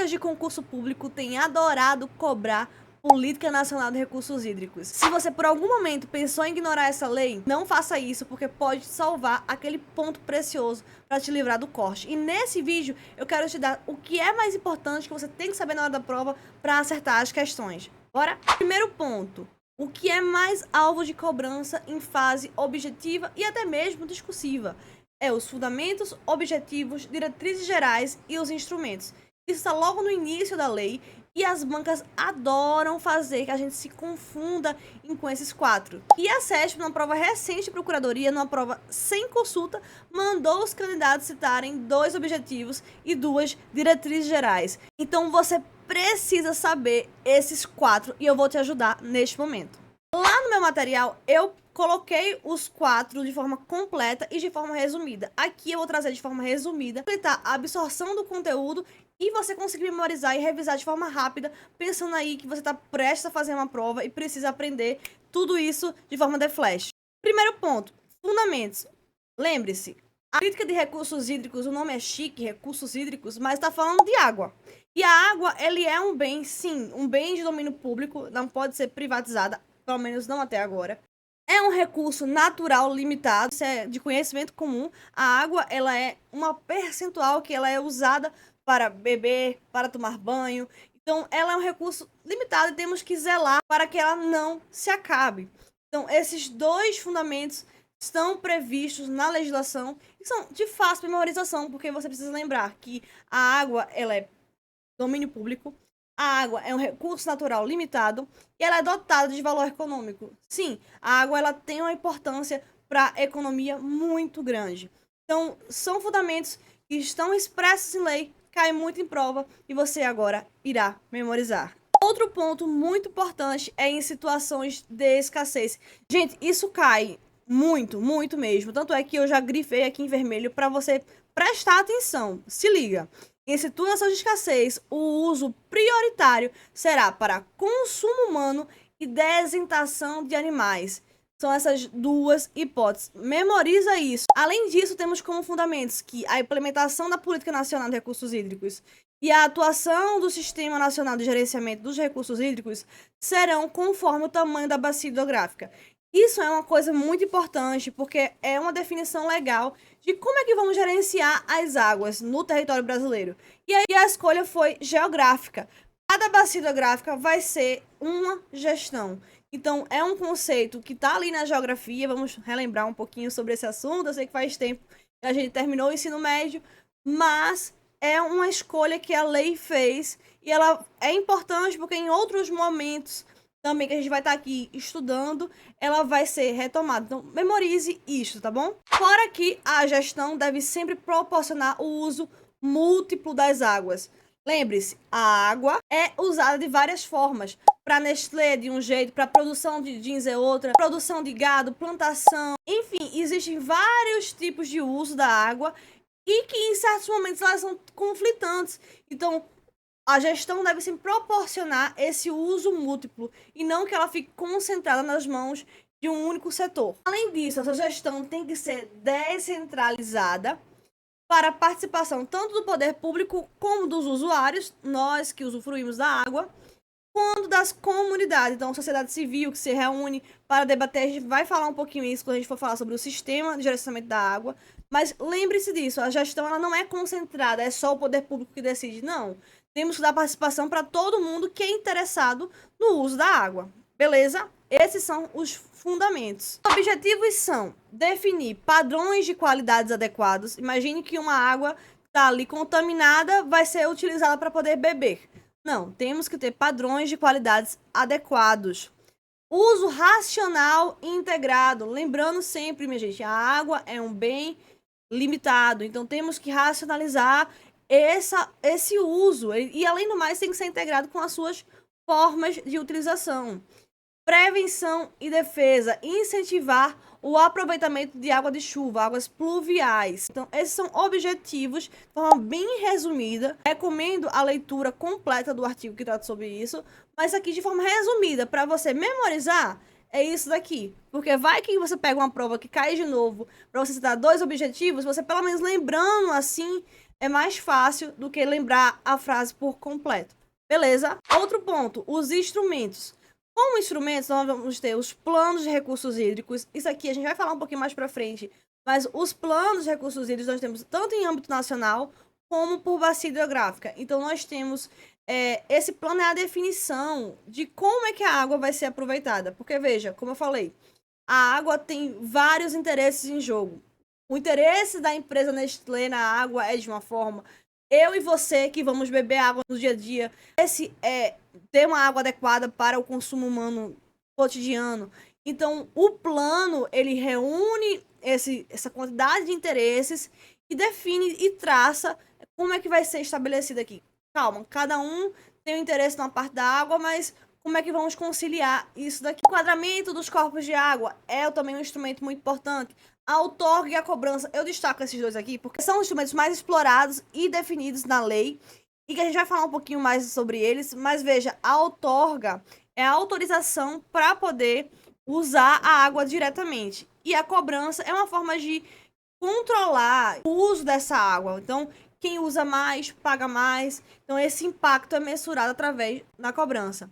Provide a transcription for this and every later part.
Agências de concurso público têm adorado cobrar Política Nacional de Recursos Hídricos. Se você por algum momento pensou em ignorar essa lei, não faça isso, porque pode salvar aquele ponto precioso para te livrar do corte. E nesse vídeo eu quero te dar o que é mais importante que você tem que saber na hora da prova para acertar as questões. Bora? Primeiro ponto. O que é mais alvo de cobrança em fase objetiva e até mesmo discursiva? É os fundamentos, objetivos, diretrizes gerais e os instrumentos. Isso está logo no início da lei e as bancas adoram fazer que a gente se confunda com esses quatro. E a SESP, numa prova recente de procuradoria, numa prova sem consulta, mandou os candidatos citarem 2 objetivos e 2 diretrizes gerais. Então você precisa saber esses 4 e eu vou te ajudar neste momento. Lá no meu material eu coloquei os 4 de forma completa e de forma resumida. Aqui eu vou trazer de forma resumida, facilitar a absorção do conteúdo e você conseguir memorizar e revisar de forma rápida, pensando aí que você está prestes a fazer uma prova e precisa aprender tudo isso de forma de flash. Primeiro ponto, fundamentos. Lembre-se, a política de recursos hídricos, o nome é chique, recursos hídricos, mas está falando de água. E a água, ele é um bem, sim, um bem de domínio público, não pode ser privatizada, pelo menos não até agora. É um recurso natural limitado, isso é de conhecimento comum. A água, ela é uma percentual que ela é usada para beber, para tomar banho. Então, ela é um recurso limitado e temos que zelar para que ela não se acabe. Então, esses 2 fundamentos estão previstos na legislação e são de fácil memorização, porque você precisa lembrar que a água, ela é domínio público. A água é um recurso natural limitado e ela é dotada de valor econômico. Sim, a água ela tem uma importância para a economia muito grande. Então, são fundamentos que estão expressos em lei, cai muito em prova e você agora irá memorizar. Outro ponto muito importante é em situações de escassez. Gente, isso cai muito, muito mesmo. Tanto é que eu já grifei aqui em vermelho para você prestar atenção. Se liga. Em situação de escassez, o uso prioritário será para consumo humano e desintação de animais. São essas 2 hipóteses. Memoriza isso. Além disso, temos como fundamentos que a implementação da Política Nacional de Recursos Hídricos e a atuação do Sistema Nacional de Gerenciamento dos Recursos Hídricos serão conforme o tamanho da bacia hidrográfica. Isso é uma coisa muito importante, porque é uma definição legal de como é que vamos gerenciar as águas no território brasileiro. E aí a escolha foi geográfica. Cada bacia hidrográfica vai ser uma gestão. Então, é um conceito que está ali na geografia. Vamos relembrar um pouquinho sobre esse assunto. Eu sei que faz tempo que a gente terminou o ensino médio, mas é uma escolha que a lei fez e ela é importante porque em outros momentos também que a gente vai estar aqui estudando, ela vai ser retomada. Então, memorize isso, tá bom? Fora que a gestão deve sempre proporcionar o uso múltiplo das águas. Lembre-se, a água é usada de várias formas. Para Nestlé de um jeito, para produção de jeans é outra, produção de gado, plantação. Enfim, existem vários tipos de uso da água e que em certos momentos elas são conflitantes. Então, a gestão deve sempre proporcionar esse uso múltiplo e não que ela fique concentrada nas mãos de um único setor. Além disso, essa gestão tem que ser descentralizada para a participação tanto do poder público como dos usuários, nós que usufruímos da água, quanto das comunidades. Então, a sociedade civil que se reúne para debater, a gente vai falar um pouquinho isso quando a gente for falar sobre o sistema de gerenciamento da água, mas lembre-se disso, a gestão ela não é concentrada, é só o poder público que decide, não. Temos que dar participação para todo mundo que é interessado no uso da água, beleza? Esses são os fundamentos. Objetivos são definir padrões de qualidades adequados. Imagine que uma água está ali contaminada, vai ser utilizada para poder beber. Não, temos que ter padrões de qualidades adequados. Uso racional e integrado. Lembrando sempre, minha gente, a água é um bem limitado, então temos que racionalizar esse uso. E, além do mais, tem que ser integrado com as suas formas de utilização. Prevenção e defesa. Incentivar o aproveitamento de água de chuva, águas pluviais. Então, esses são objetivos de forma bem resumida. Recomendo a leitura completa do artigo que trata sobre isso, mas aqui de forma resumida, para você memorizar, é isso daqui. Porque vai que você pega uma prova que cai de novo, para você citar 2 objetivos, você pelo menos lembrando assim, é mais fácil do que lembrar a frase por completo. Beleza? Outro ponto, os instrumentos. Como instrumentos, nós vamos ter os planos de recursos hídricos. Isso aqui a gente vai falar um pouquinho mais pra frente. Mas os planos de recursos hídricos nós temos tanto em âmbito nacional como por bacia hidrográfica. Então nós temos esse plano é a definição de como é que a água vai ser aproveitada. Porque veja, como eu falei, a água tem vários interesses em jogo. O interesse da empresa Nestlé na água é de uma forma. Eu e você que vamos beber água no dia a dia, esse é ter uma água adequada para o consumo humano cotidiano. Então, o plano, ele reúne essa quantidade de interesses e define e traça como é que vai ser estabelecido aqui. Calma, cada um tem um interesse numa parte da água, mas como é que vamos conciliar isso daqui? O enquadramento dos corpos de água é também um instrumento muito importante. A outorga e a cobrança, eu destaco esses dois aqui, porque são os instrumentos mais explorados e definidos na lei, e que a gente vai falar um pouquinho mais sobre eles, mas veja, a outorga é a autorização para poder usar a água diretamente, e a cobrança é uma forma de controlar o uso dessa água. Então, quem usa mais, paga mais, então esse impacto é mensurado através da cobrança.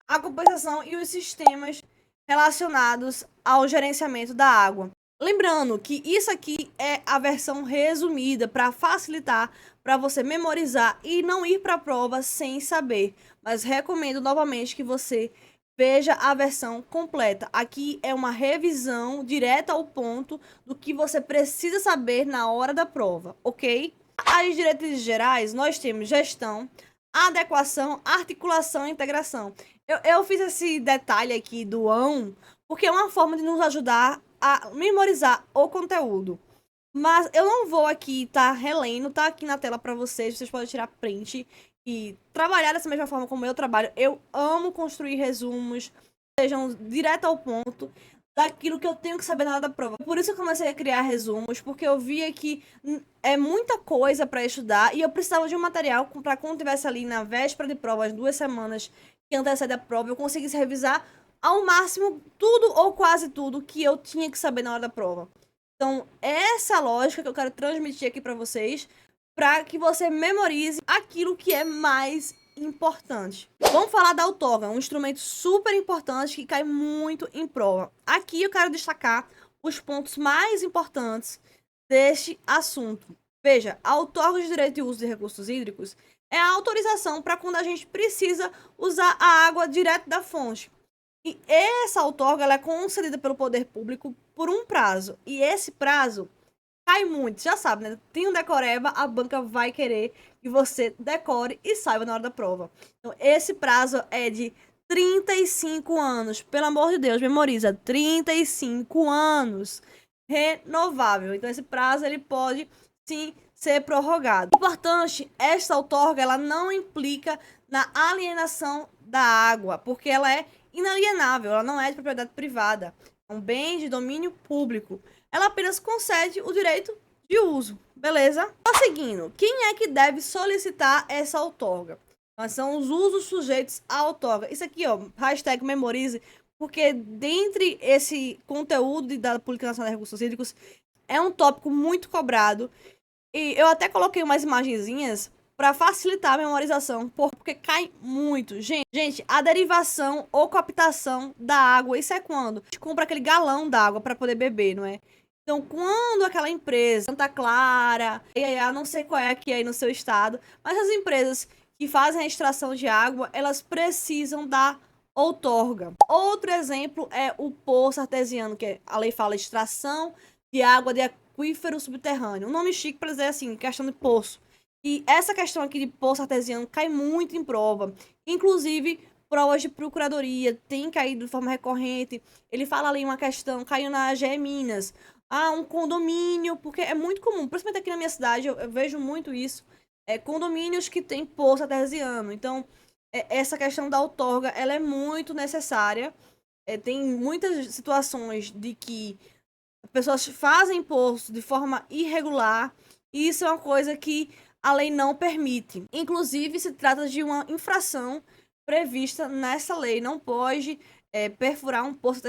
A compensação e os sistemas relacionados ao gerenciamento da água. Lembrando que isso aqui é a versão resumida para facilitar, para você memorizar e não ir para a prova sem saber. Mas recomendo novamente que você veja a versão completa. Aqui é uma revisão direta ao ponto do que você precisa saber na hora da prova, ok? As diretrizes gerais, nós temos gestão, adequação, articulação e integração. Eu fiz esse detalhe aqui do ão, porque é uma forma de nos ajudar a memorizar o conteúdo. Mas eu não vou aqui relendo, tá aqui na tela para vocês podem tirar print e trabalhar dessa mesma forma como eu trabalho. Eu amo construir resumos, sejam direto ao ponto, daquilo que eu tenho que saber na hora da prova. Por isso eu comecei a criar resumos, porque eu via que é muita coisa para estudar e eu precisava de um material para quando tivesse ali na véspera de prova, as 2 semanas que antecedem a prova, eu conseguisse revisar ao máximo tudo ou quase tudo que eu tinha que saber na hora da prova. Então, essa é a lógica que eu quero transmitir aqui para vocês, para que você memorize aquilo que é mais importante. Vamos falar da outorga, um instrumento super importante que cai muito em prova. Aqui eu quero destacar os pontos mais importantes deste assunto. Veja, a outorga de direito de uso de recursos hídricos é a autorização para quando a gente precisa usar a água direto da fonte. E essa outorga ela é concedida pelo poder público por um prazo. E esse prazo cai muito, já sabe, né? Tem um decoreba, a banca vai querer que você decore e saiba na hora da prova. Então, esse prazo é de 35 anos. Pelo amor de Deus, memoriza. 35 anos. Renovável. Então, esse prazo, ele pode, sim, ser prorrogado. Importante, esta outorga, ela não implica na alienação da água, porque ela é inalienável, ela não é de propriedade privada. É um bem de domínio público. Ela apenas concede o direito de uso, beleza? Seguindo, quem é que deve solicitar essa outorga? Mas são os usos sujeitos à outorga. Isso aqui, ó, hashtag memorize, porque dentre esse conteúdo da Política Nacional de Recursos Hídricos, é um tópico muito cobrado. E eu até coloquei umas imagenzinhas para facilitar a memorização, porque cai muito. Gente, a derivação ou captação da água, isso é quando a gente compra aquele galão d'água para poder beber, não é? Então, quando aquela empresa, Santa Clara, não sei qual é aqui aí no seu estado, mas as empresas que fazem a extração de água, elas precisam da outorga. Outro exemplo é o poço artesiano, que a lei fala extração de água de aquífero subterrâneo. Um nome chique para dizer assim, questão de poço. E essa questão aqui de poço artesiano cai muito em prova. Inclusive, provas de procuradoria tem caído de forma recorrente. Ele fala ali uma questão, caiu na AGE Minas. Um condomínio, porque é muito comum, principalmente aqui na minha cidade, eu vejo muito isso. Condomínios que tem poço artesiano. Então, essa questão da outorga, ela é muito necessária. Tem muitas situações de que pessoas fazem poço de forma irregular. E isso é uma coisa que a lei não permite. Inclusive, se trata de uma infração prevista nessa lei. Não pode perfurar um poço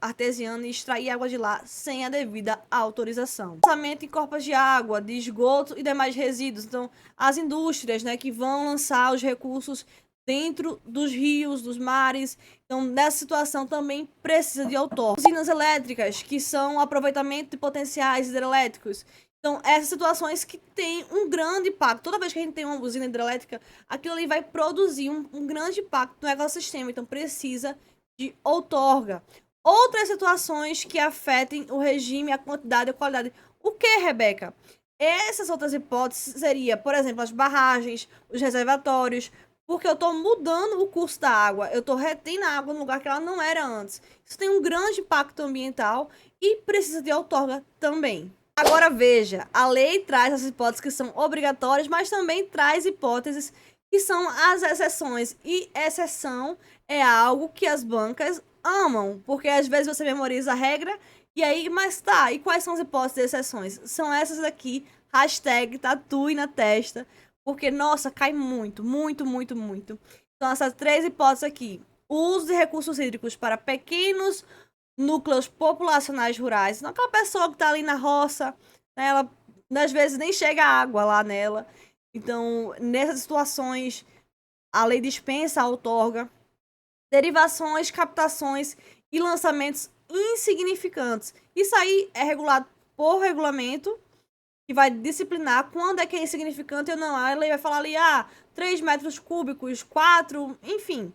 artesiano e extrair água de lá sem a devida autorização. Lançamento em corpos de água, de esgoto e demais resíduos. Então, as indústrias, né, que vão lançar os recursos dentro dos rios, dos mares. Então, nessa situação também precisa de outorga. Usinas elétricas, que são aproveitamento de potenciais hidrelétricos. Então, essas situações que têm um grande impacto. Toda vez que a gente tem uma usina hidrelétrica, aquilo ali vai produzir um grande impacto no ecossistema. Então, precisa de outorga. Outras situações que afetem o regime, a quantidade e a qualidade. O que, Rebeca? Essas outras hipóteses seria, por exemplo, as barragens, os reservatórios, porque eu estou mudando o curso da água, eu estou retendo a água no lugar que ela não era antes. Isso tem um grande impacto ambiental e precisa de outorga também. Agora veja, a lei traz as hipóteses que são obrigatórias, mas também traz hipóteses que são as exceções. E exceção é algo que as bancas amam, porque às vezes você memoriza a regra e aí, mas tá, e quais são as hipóteses de exceções? São essas aqui, hashtag tatue na testa, porque, nossa, cai muito, muito, muito, muito. Então, essas 3 hipóteses aqui. O uso de recursos hídricos para pequenos núcleos populacionais rurais. Não aquela pessoa que está ali na roça, né, ela às vezes nem chega água lá nela. Então, nessas situações, a lei dispensa a outorga. Derivações, captações e lançamentos insignificantes. Isso aí é regulado por regulamento, que vai disciplinar quando é que é insignificante ou não. A lei vai falar ali, 3 metros cúbicos, 4, enfim.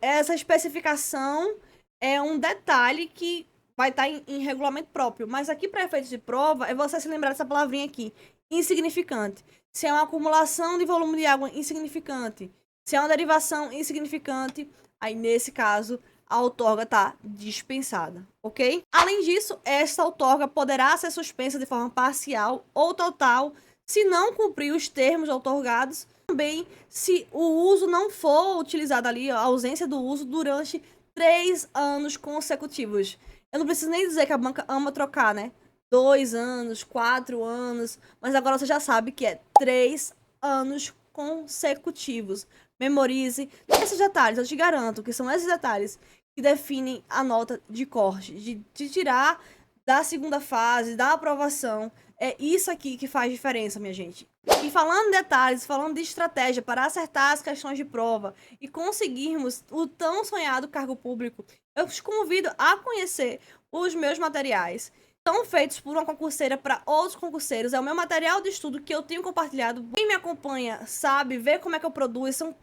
Essa especificação é um detalhe que vai estar em regulamento próprio. Mas aqui, para efeitos de prova, é você se lembrar dessa palavrinha aqui, insignificante. Se é uma acumulação de volume de água insignificante, se é uma derivação insignificante, aí nesse caso a outorga está dispensada, ok? Além disso, essa outorga poderá ser suspensa de forma parcial ou total se não cumprir os termos outorgados. Também se o uso não for utilizado ali, a ausência do uso durante 3 anos consecutivos. Eu não preciso nem dizer que a banca ama trocar, né? 2 anos, 4 anos, mas agora você já sabe que é 3 anos consecutivos. Memorize esses detalhes, eu te garanto que são esses detalhes que definem a nota de corte, de tirar da segunda fase, da aprovação. É isso aqui que faz diferença, minha gente. E falando em detalhes, falando de estratégia para acertar as questões de prova e conseguirmos o tão sonhado cargo público, eu te convido a conhecer os meus materiais. São feitos por uma concurseira para outros concurseiros. É o meu material de estudo que eu tenho compartilhado. Quem me acompanha sabe, vê como é que eu produzo. São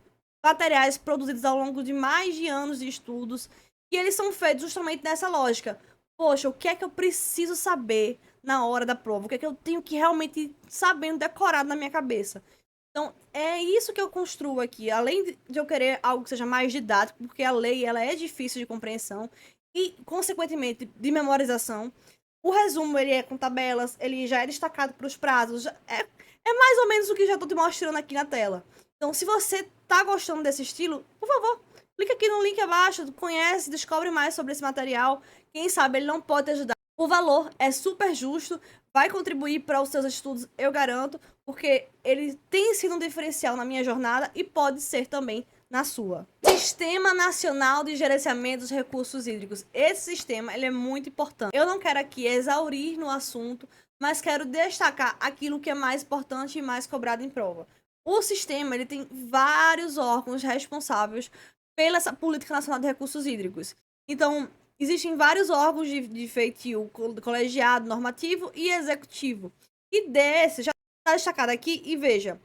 materiais produzidos ao longo de mais de anos de estudos. E eles são feitos justamente nessa lógica. Poxa, o que é que eu preciso saber na hora da prova? O que é que eu tenho que realmente sabendo decorado na minha cabeça? Então, é isso que eu construo aqui. Além de eu querer algo que seja mais didático, porque a lei ela é difícil de compreensão e, consequentemente, de memorização. O resumo, ele é com tabelas, ele já é destacado para os prazos. É mais ou menos o que já estou te mostrando aqui na tela. Então, se você tá gostando desse estilo, por favor, clica aqui no link abaixo, conhece, descobre mais sobre esse material. Quem sabe ele não pode te ajudar. O valor é super justo, vai contribuir para os seus estudos, eu garanto, porque ele tem sido um diferencial na minha jornada e pode ser também na sua. Sistema Nacional de Gerenciamento dos Recursos Hídricos. Esse sistema ele é muito importante. Eu não quero aqui exaurir no assunto, mas quero destacar aquilo que é mais importante e mais cobrado em prova. O sistema ele tem vários órgãos responsáveis pela essa Política Nacional de Recursos Hídricos. Então, existem vários órgãos de feitio colegiado, normativo e executivo. E desse, já está destacado aqui, e veja,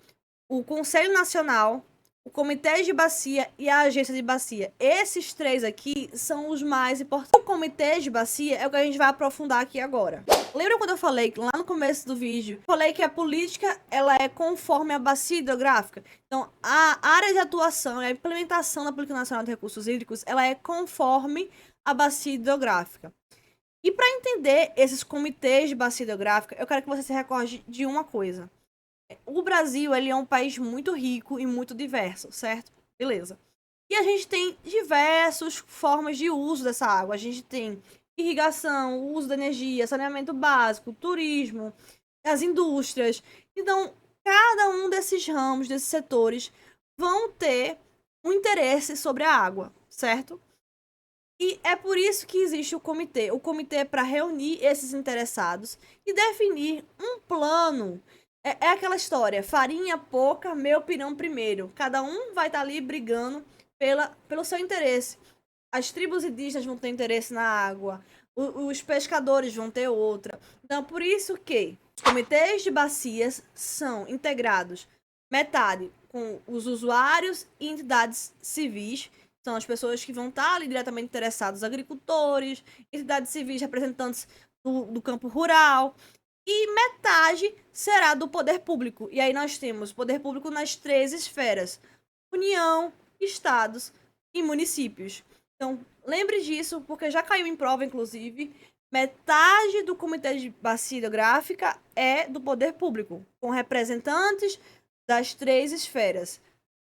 o Conselho Nacional, o Comitê de Bacia e a Agência de Bacia. Esses 3 aqui são os mais importantes. O Comitê de Bacia é o que a gente vai aprofundar aqui agora. Lembra quando eu falei, lá no começo do vídeo, falei que a política ela é conforme a bacia hidrográfica? Então, a área de atuação e a implementação da Política Nacional de Recursos Hídricos, ela é conforme a bacia hidrográfica. E para entender esses comitês de bacia hidrográfica, eu quero que você se recorde de uma coisa. O Brasil, ele é um país muito rico e muito diverso, certo? Beleza. E a gente tem diversas formas de uso dessa água. A gente tem irrigação, uso da energia, saneamento básico, turismo, as indústrias. Então, cada um desses ramos, desses setores, vão ter um interesse sobre a água, certo? E é por isso que existe o comitê. O comitê é para reunir esses interessados e definir um plano. É aquela história, farinha pouca, meu pirão primeiro. Cada um vai estar ali brigando pelo seu interesse. As tribos indígenas vão ter interesse na água, os pescadores vão ter outra. Então, por isso que os comitês de bacias são integrados metade com os usuários e entidades civis, são as pessoas que vão estar ali diretamente interessadas, agricultores, entidades civis, representantes do campo rural, e metade será do poder público. E aí nós temos poder público nas 3 esferas: União, estados e municípios. Então, lembre disso, porque já caiu em prova, inclusive. Metade do Comitê de Bacia Hidrográfica é do poder público, com representantes das 3 esferas: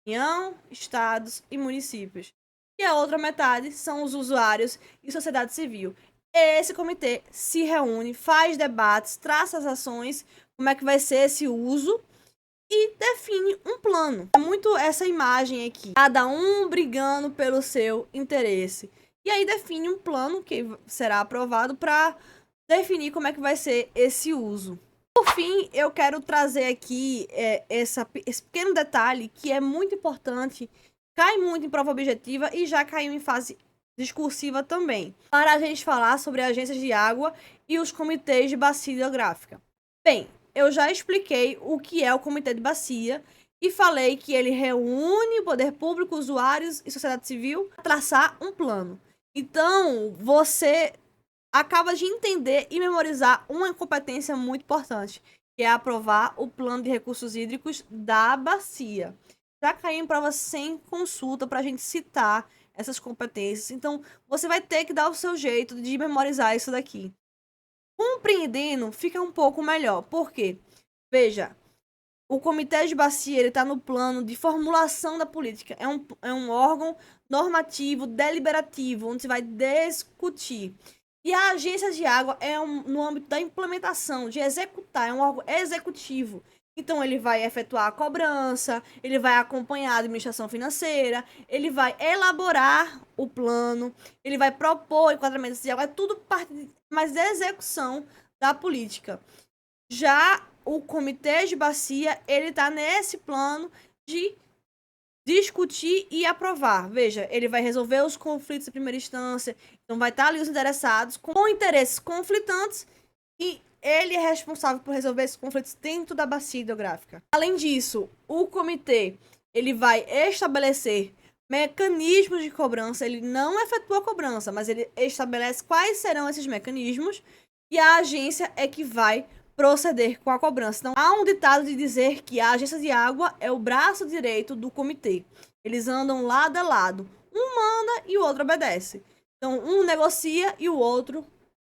União, estados e municípios. E a outra metade são os usuários e sociedade civil. Esse comitê se reúne, faz debates, traça as ações, como é que vai ser esse uso e define um plano. É muito essa imagem aqui, cada um brigando pelo seu interesse. E aí define um plano que será aprovado para definir como é que vai ser esse uso. Por fim, eu quero trazer aqui esse pequeno detalhe que é muito importante, cai muito em prova objetiva e já caiu em fase discursiva também, para a gente falar sobre agências de água e os comitês de bacia hidrográfica. Bem, eu já expliquei o que é o comitê de bacia e falei que ele reúne o poder público, usuários e sociedade civil para traçar um plano. Então, você acaba de entender e memorizar uma competência muito importante, que é aprovar o plano de recursos hídricos da bacia. Já caiu em prova sem consulta para a gente citar essas competências. Então, você vai ter que dar o seu jeito de memorizar isso daqui. Compreendendo, fica um pouco melhor. Por quê? Veja, o Comitê de Bacia está no plano de formulação da política. É um órgão normativo, deliberativo, onde se vai discutir. E a agência de água no âmbito da implementação, de executar, é um órgão executivo. Então, ele vai efetuar a cobrança, ele vai acompanhar a administração financeira, ele vai elaborar o plano, ele vai propor enquadramentos de água, é tudo parte mais da execução da política. Já o Comitê de Bacia, ele está nesse plano de discutir e aprovar. Veja, ele vai resolver os conflitos em primeira instância, então vai estar ali os interessados com interesses conflitantes e ele é responsável por resolver esses conflitos dentro da bacia hidrográfica. Além disso, o comitê ele vai estabelecer mecanismos de cobrança. Ele não efetua a cobrança, mas ele estabelece quais serão esses mecanismos e a agência é que vai proceder com a cobrança. Então, há um ditado de dizer que a agência de água é o braço direito do comitê. Eles andam lado a lado. Um manda e o outro obedece. Então, um negocia e o outro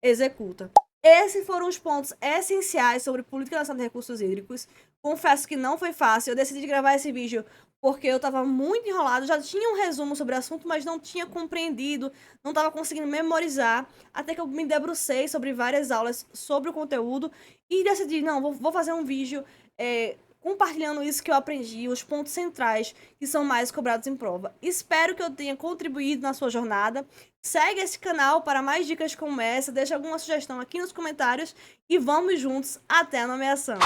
executa. Esses foram os pontos essenciais sobre Política Nacional de Recursos Hídricos. Confesso que não foi fácil. Eu decidi gravar esse vídeo porque eu estava muito enrolado. Já tinha um resumo sobre o assunto, mas não tinha compreendido, não estava conseguindo memorizar. Até que eu me debrucei sobre várias aulas sobre o conteúdo e decidi, não, vou fazer um vídeo compartilhando isso que eu aprendi, os pontos centrais que são mais cobrados em prova. Espero que eu tenha contribuído na sua jornada. Segue esse canal para mais dicas como essa, deixa alguma sugestão aqui nos comentários e vamos juntos até a nomeação.